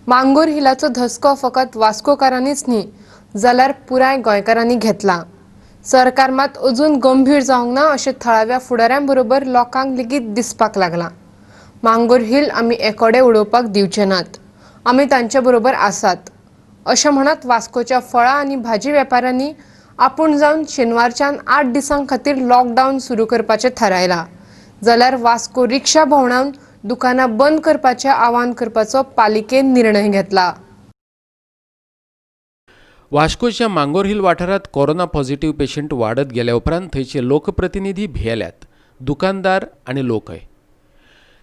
मांगूर हिलाचो धसको फकत वास्कोकारांनीच न्ही जाल्यार पुराय गोंयकारांनी घेतला। सरकार मात अजून गंभीर जावंक ना अशें थळाव्या फुडाऱ्यांबरोबर लोकांक लेगीत दिसपाक लागला। मांगूर हिल आमी एकोडे उडोवपाक दिवचे नात, आमी तांचे बरोबर आसात अशें म्हणत वास्कोच्या फळां आनी भाजी वेपाऱ्यांनी आपूण जावन शेनवारच्यान 8 दिसां खातीर लॉकडावन सुरू करपाचें थारायला। जाल्यार वास्को रिक्षा भोंवडावन दुकानां बंद करपाचें आवाहन करपाचो पालिकेन निर्णय घेतला। वास्कोच्या मांगोर हिल वाठारात कोरोना पॉझिटिव्ह पेशंट वाढत गेल्या उपरांत थंयचे लोकप्रतिनिधी भियेल्यात, दुकानदार आनी लोकय।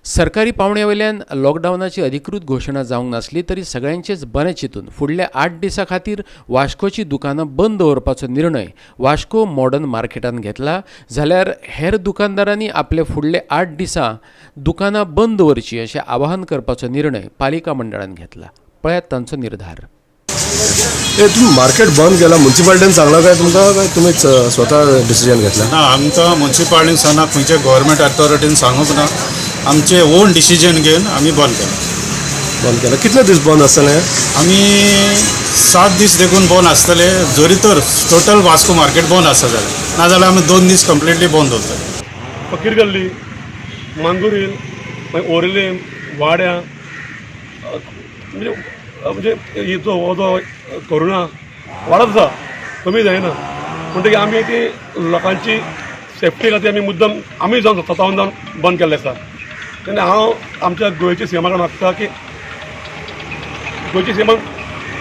सरकारी पावण्यावेल्यान लॉकडावनाची अधिकृत घोशणा जावंक नासली तरी सगळ्यांचेच बरें चिंतून फुडल्या 8 दिसां खातीर वास्कोची दुकानां बंद दवरपाचो निर्णय वास्को मॉडर्न मार्केटान घेतला। जाल्यार हेर दुकानदारांनी आपले फुडले 8 दिसां दुकानां बंद दवरची अशें आवाहन करपाचो निर्णय पालिका मंडळान घेतला। पळयात तांचो निर्धार। तुम्ही मार्केट बंद केला, म्युन्सिपालिटीन सांगला काय तुमकां, काय तुम्ही स्वतः डिसिजन घेतला? ना, आमकां म्युन्सिपालिटीन सांगना, खंयच्या गव्हर्मेंट अथॉरिटीन सांगूंक ना, आमचे ओन डिसिजन घेवन आमी बंद केला। कितले दीस बंद आसतले? आमी 7 दीस देखून बंद आसतले, जरी तर टोटल वास्को मार्केट बंद आसा जाल्यार, नाजाल्यार आमी 2 दीस कंप्लिटली बंद दवरतले। फकीर गल्ली, मांगूर हिल, मागीर ओरलेम, वाड्या, म्हणजे हो जो कोरोना वाडत आसा, कमी जायना, म्हणटकीर आमी ती लोकांची सेफ्टी खातीर आमी मुद्दम आमी जावन स्वतावन जावन बंद केल्लें आसा। तेन्ना हांव आमच्या गोंयच्या सीएमा कडेन मागता की गोंयच्या सीएमान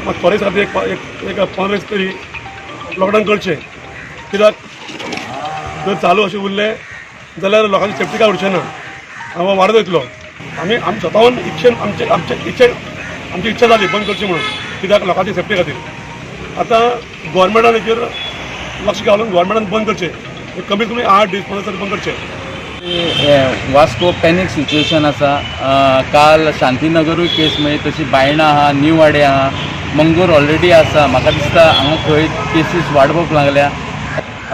मात थोडे खातीर एक 15 दीस तरी लॉकडावन करचें, कित्याक जर चालू अशें उरलें जाल्यार लोकांची सेफ्टी काय उरचें ना, हांव वाडत वयतलो। आमी स्वतावन आमची इच्छा जाली बंद करची म्हणून, कित्याक लोकांची सेफ्टी खातीर। आतां गोवोरमेंटान हेचेर लक्ष घालून गोवोरमेंटान बंद करचें, कमीत कमी 8 दीस 15 दीस बंद करचें। वास्को पॅनीक सिच्युएशन आसा। काल शांतीनगरूय केस मेळ्ळी, तशी बायणा आहा, न्यू वाडे आहा, मंगूर ऑलरेडी आसा। म्हाका दिसता हांगा खंय केसीस वाडपाक लागल्या।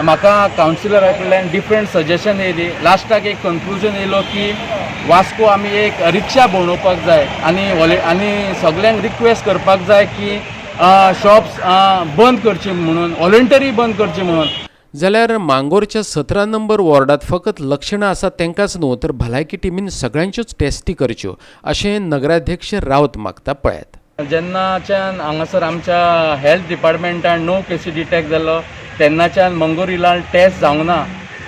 म्हाका कावन्सिलरा कडल्यान डिफरंट सजेशन येयली। लास्टाक एक कन्क्लुजन येयलो की वास्को आमी एक रिक्षा भोंवडोवपाक जाय आनी सगळ्यांक रिक्वेस्ट करपाक जाय की शॉप्स बंद करची म्हणून, वॉलंटरी बंद करची म्हणून। जाल्यार मांगोरच्या 17 नंबर वॉर्डात फकत लक्षणां आसात तेंकाच न्हू तर भलायकी टिमीन सगळ्यांच्योच टेस्टी करच्यो अशें नगराध्यक्ष रावत मागता। पळयात। जेन्नाच्यान हांगासर आमच्या हेल्थ डिपार्टमेंटान नो केसी डिटेक्ट जालो तेन्नाच्यान मंगूर हिलान टेस्ट जावंक ना।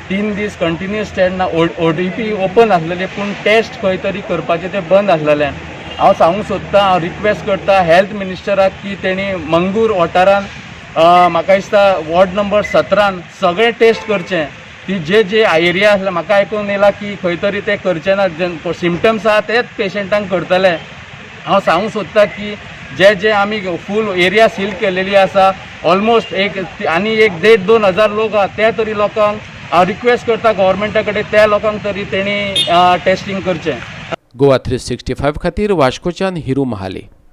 3 दीस कंटिन्युअस टेस्ट ना, ODP ओपन आसलेले पूण टेस्ट खंय तरी करपाचें तें बंद आसलेलें। हांव सांगूंक सोदतां, हांव रिक्वेस्ट करता हेल्थ मिनिस्टराक की तेणी मंगूर वाठारान म्हाका दिसता वॉर्ड नंबर 17 सगळे टेस्ट करचें। ती जे एरिया आसले म्हाका आयकून येयला की खंय तरी ते करचे ना, सिमटम्स आहा तेच पेशंटांक करतले। हांव सांगूंक सोदता की जे आमी फूल एरिया सील केलेली आसा, ऑलमोस्ट एक 1.5-2 हजार लोक आहा, त्या तरी लोकांक हांव रिक्वेस्ट करता गव्हर्मेंटा कडेन त्या लोकांक तरी तेणी टेस्टिंग करचें। गोवा 365 खातीर वास्कोच्यान हिरू महाले।